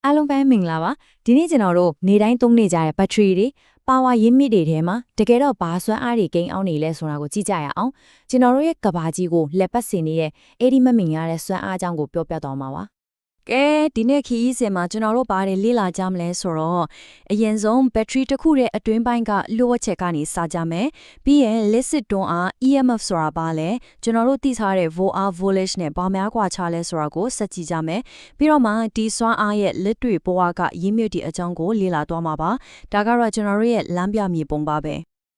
အားလုံးပဲမင်္ဂလာပါဒီနေ့ကျွန်တော်တို့နေတိုင်းသုံးနေကြတဲ့ဘက်ထရီတွေပါဝါရင်းမြစ်တွေထဲမှာတကယ်တော့ဘာစွမ်းအားတွေကိန်းအောင်နေလဲဆိုတာကိုကြည့်ကြရအောင်ကျွန်တော်တို့ရဲ့ကဘာကြီးကိုလက်ပတ်စင်နေတဲ့အဲ့ဒီမမင်ရတဲ့စွမ်းအားအကြောင်းကိုပြောပြသွားမှာပါကဲဒီနေ့ခီးစင်မှာကျွန်တော်တို့ဘာတွေလေ့လာကြမလဲဆိုတော့အရင်ဆုံးဘက်ထရီတစ်ခုရဲ့အတွင်းပိုင်းကလိုအပ်ချက်ကနေစကြမယ်ပြီးရင် licit တွန်းအား EMF ဆိုတာပါလဲကျွန်တော်တို့သိထားတဲ့ volt voltage နဲ့ဘာများကွာခြားလဲဆိုတာကိုစက်ကြည့်ကြမယ်ပြီးတော့မှဒီစွမ်းအားရဲ့လက်တွေ့ဘဝကရင်းမြစ်ဒီအကြောင်းကိုလေ့လာသွားမှာပါဒါကတော့ကျွန်တော်တို့ရဲ့လမ်းပြမြေပုံပါပဲ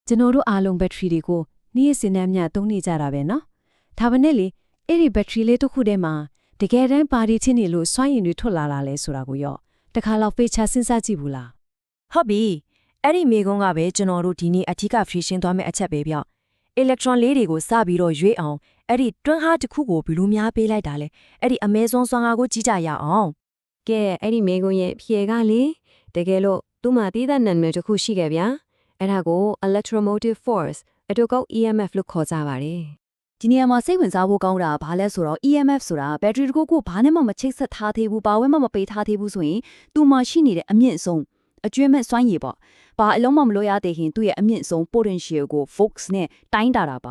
ကျွန်တော်တို့အားလုံးဘက်ထရီတွေကိုနေ့စဉ်နဲ့မျှသုံးနေကြတာပဲเนาะဒါပဲနဲ့လေအဲ့ဒီဘက်ထရီလေးတစ်ခုတည်းမှာတကယ်တမ်းပါတီချင်းနေလို့စွမ်းရည်တွေထွက်လာတာလဲဆိုတာကိုရောတခါတော့ဖေးချစဉ်းစားကြည့်ဘူးလားဟုတ်ပြီအဲ့ဒီမိကုန်းကပဲကျွန်တော်တို့ဒီနေ့အထူးက fusion သွားမယ့်အချက်ပဲပြော electron လေးတွေကိုစပြီးတော့ရွေးအောင်အဲ့ဒီတွန်းအားတစ်ခုကိုဘယ်လိုများပေးလိုက်တာလဲအဲ့ဒီအမဲဆုံးစွမ်းအားကိုကြည့်ကြရအောင်ကဲအဲ့ဒီမိကုန်းရဲ့ဖြေကလေတကယ်လို့သူ့မှာတည်တဲ့နာမည်တစ်ခုရှိခဲ့ဗျာအဲ့ဒါကို electromotive force အတူကောက် EMF လို့ခေါ်ကြပါတယ်ဒီနေရာမှာစိတ်ဝင်စားဖို့ကောင်းတာဘာလဲဆိုတော့ EMF ဆိုတာဘက်ထရီတစ်ခုကိုဘာနဲ့မှမချိတ်ဆက်ထားသေးဘူးဘာဝဲမှမပေးထားသေးဘူးဆိုရင်သူ့မှာရှိနေတဲ့အမြင့်ဆုံးအကျွမ်းမဲ့စွမ်းရည်ပေါ့ဘာအလုံးမမလို့ရသေးခင်သူ့ရဲ့အမြင့်ဆုံး potential ကို Volts နဲ့တိုင်းတာတာပ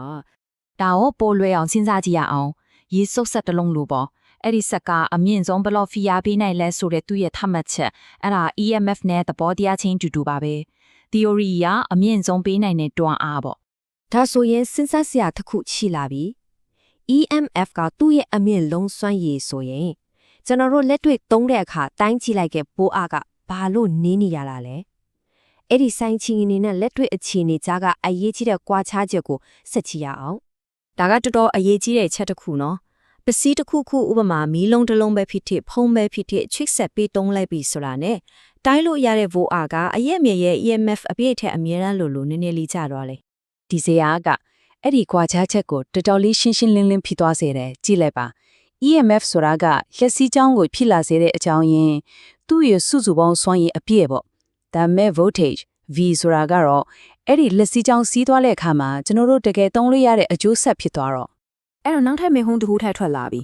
ါဒါရောပိုလွယ်အောင်စဉ်းစားကြည့်ရအောင်ရေစုပ်ဆက်တစ်လုံးလို့ပေါ့အဲ့ဒီဆက်ကအမြင့်ဆုံးဘယ်လောက်ဖီယာပေးနိုင်လဲဆိုတဲ့သူ့ရဲ့သတ်မှတ်ချက်အဲ့ဒါ EMF နဲ့သဘောတရားချင်းတူပါပဲ theory ကအမြင့်ဆုံးပေးနိုင်တဲ့တွန်းအားပေါ့ဒါဆိုရင်စဉ်းစားစရာတစ်ခုရှိလာပြီ EMF ကသူ့ရဲ့အမြင့်လုံးစွမ်းရည်ဆိုရင်ကျွန်တော်တို့လက်တွေ့သုံးတဲ့အခါတိုင်းကြည့်လိုက်တဲ့ပိုးအားကဘာလို့နင်းနေရတာလဲအဲ့ဒီဆိုင်ချီအနေနဲ့လက်တွေ့အခြေအနေကြားကအရေးကြီးတဲ့ကွာခြားချက်ကိုဆက်ကြည့်ရအောင်ဒါကတော်တော်အရေးကြီးတဲ့ချက်တစ်ခုနော်ပစ္စည်းတစ်ခုခုဥပမာမီးလုံးတစ်လုံးပဲဖြစ်ဖြစ်ဖုံးပဲဖြစ်ဖြစ်ချိတ်ဆက်ပေးတုံးလိုက်ပြီဆိုတာနဲ့တိုင်းလို့ရတဲ့ volt အားကအရက်မြရဲ့ EMF အပြည့်ထက်အမြဲတမ်းလို့နည်းနည်းလေးကျသွားလေဒီဇယားကအဲ့ဒီကွာခြားချက်ကိုတော်တော်လေးရှင်းရှင်းလင်းလင်းဖြစ်သွားစေတယ်ကြည့်လိုက်ပါ EMF ဆိုတာကလက်စီးကြောင်းကိုဖြစ်လာစေတဲ့အကြောင်းရင်းသူ့ရဲ့စုစုပေါင်းစွမ်းရည်အပြည့်ပေါ့ဒါမဲ့ voltage V ဆိုတာကတော့အဲ့ဒီလက်စီးကြောင်းစီးသွားတဲ့အခါမှာကျွန်တော်တို့တကယ်သုံးလို့ရတဲ့အကျိုးဆက်ဖြစ်သွားတော့အဲ့တော့နောက်ထပ်မေဟုံးတစ်ခုထပ်ထွက်လာပြီ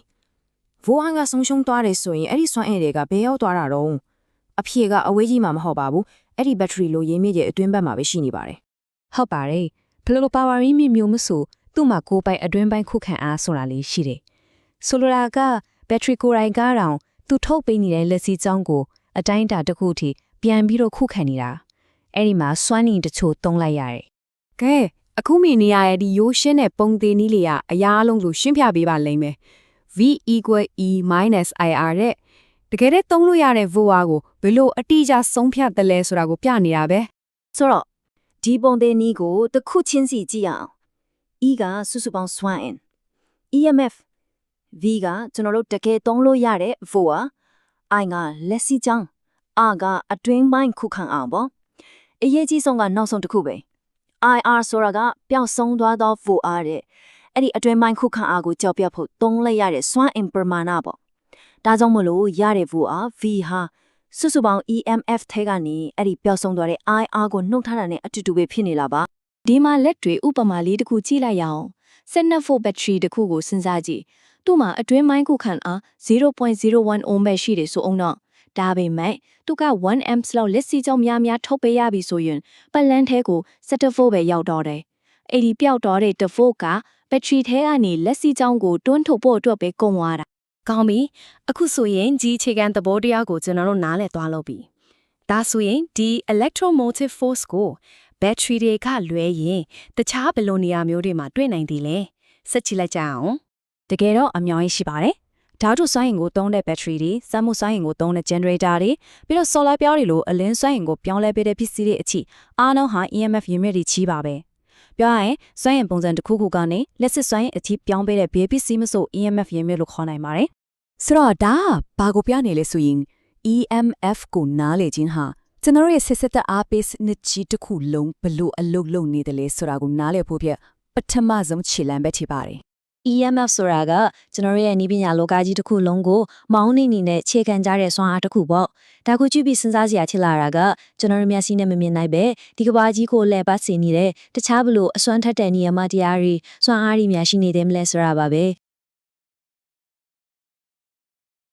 volt ကဆုံးရှုံးသွားတယ်ဆိုရင်အဲ့ဒီစွမ်းအင်တွေကဘယ်ရောက်သွားတာတော့အဖြေကအဝေးကြီးမှာမဟုတ်ပါဘူးအဲ့ဒီဘက်ထရီလိုရင်းမြစ်ရဲ့အတွင်းဘက်မှာပဲရှိနေပါတယ်ဟုတ်ပါတယ်ဘယ်လိုပါဝါရင်းမြစ်မျိုးမဆိုသူ့မှာကိုယ်ပိုင်အတွင်းပိုင်းခုခံအားဆိုတာလေးရှိတယ်ဆိုလိုတာကဘက်ထရီကိုယ်တိုင်ကတော့သူထုတ်ပေးနေတဲ့လက်စီးကြောင်းကိုအတိုင်းအတာတစ်ခုထိပြန်ပြီးတော့ခုခံနေတာအဲ့ဒီမှာစွမ်းရည်တချို့သုံးလိုက်ရတယ်ကဲအခုမိနေရတဲ့ဒီရိုးရှင်းတဲ့ပုံသေးနည်းလေးကအရာအလုံးလို့ရှင်းပြပေးပါလိမ့်မယ် V = E - IR တဲ့တကယ်တည်းသုံးလို့ရတဲ့ volt ကိုဘယ်လိုအတိအကျဆုံးဖြတ်တယ်လဲဆိုတာကိုပြနေတာပဲဆိုတော့ဒီပုံသေးနည်းကိုတစ်ခုချင်းစီကြည့်အောင် E ကစုစုပေါင်းစွမ်းအင် EMF V ကကျွန်တော်တို့တကယ်သုံးလို့ရတဲ့ volt I ကလက်စီချောင်း R ကအတွင်းပိုင်းခုခံအောင်ပေါ့အရေးကြီးဆုံးကနောက်ဆုံးတစ်ခုပဲ IR ဆိုတာကပျောက်ဆုံးသွားသော volt အားတဲ့အဲ့ဒီအတွင်းပိုင်းခုခံအားကိုကြောက်ပြတ်ဖို့သုံးလိုက်ရတဲ့စွမ်းအင်ပမာဏပေါ့ဒါကြောင့်မလို့ရတဲ့ volt အား V ဟာစုစုပေါင်း EMF ထဲကနေအဲ့ဒီပျောက်ဆုံးသွားတဲ့ IR ကိုနှုတ်ထားတာနဲ့အတူတူပဲဖြစ်နေလားပါဒီမှာလက်တွေဥပမာလေးတစ်ခုကြည့်လိုက်ရအောင်12 volt battery တစ်ခုကိုစဉ်းစားကြည့်သူ့မှာအတွင်းပိုင်းခုခံအား 0.01 ohm ပဲရှိတယ်ဆိုအောင်တော့ဒါပေမဲ့သူက1 amps လောက်လက်စီကြောင့်များထုတ်ပေးရပြီဆိုရင်ပတ်လန်းထဲကို17 volt ပဲရောက်တော့တယ်အဲ့ဒီပျောက်တော့တဲ့1 volt ကဘက်ထရီထဲကနေလက်စီကြောင်းကိုတွန်းထုတ်ဖို့အတွက်ပဲကုန်သွားတာကောင်းပြီအခုဆိုရင်ဒီအခြေခံသဘောတရားကိုကျွန်တော်တို့နားလည်သွားလို့ပြီဒါဆိုရင်ဒီ electromotive force ကိုဘက်ထရီတွေကလွဲရင်တခြားဘယ်လိုနေရာမျိုးတွေမှာတွေ့နိုင်သေးလဲဆက်ကြည့်လိုက်ကြအောင်တကယ်တော့အများကြီးရှိပါတယ်ဓာတ်တို့စွမ်းအင်ကိုသုံးတဲ့ဘက်ထရီတွေစက်မှုစွမ်းအင်ကိုသုံးတဲ့ generator တွေပြီးတော့ solar ပြောင်းတွေလိုအလင်းစွမ်းအင်ကိုပြောင်းလဲပေးတဲ့ပစ္စည်းတွေအထိအားလုံးဟာ EMF ရင်းမြစ်တွေကြီးပါပဲပြောရရင်စွမ်းအင်ပုံစံတစ်ခုခုကနေလက်စစ်စွမ်းအင်အထိပြောင်းပေးတဲ့ဘေးပစ္စည်းမဆို EMF ရင်းမြစ်လို့ခေါ်နိုင်ပါတယ်ဆိုတော့ဒါဘာကိုပြနေလဲဆိုရင် EMF ကိုနားလေခြင်းဟာကျွန်တော်ရဲ့ဆက်သက်အားပေးနှစ်ချီတစ်ခုလုံးဘလို့အလုပ်လုပ်နေတယ်လဲဆိုတာကိုနားလည်ဖို့ပြပထမဆုံးခြေလှမ်းပဲဖြစ်ပါတယ် EMF ဆိုတာကကျွန်တော်ရဲ့နည်းပညာလောကကြီးတစ်ခုလုံးကိုမောင်းနေနေတဲ့ခြေခံကြတဲ့စွမ်းအားတစ်ခုပေါ့ဒါကိုကြည့်ပြီးစဉ်းစားစရာဖြစ်လာတာကကျွန်တော်တို့မျက်စိနဲ့မမြင်နိုင်ပဲဒီကဘာကြီးကိုလဲပတ်စေနေတဲ့တခြားဘလို့အစွမ်းထက်တဲ့နေရာမှာတရားတွေစွမ်းအားတွေများရှိနေတယ်မလဲဆိုတာပါပဲ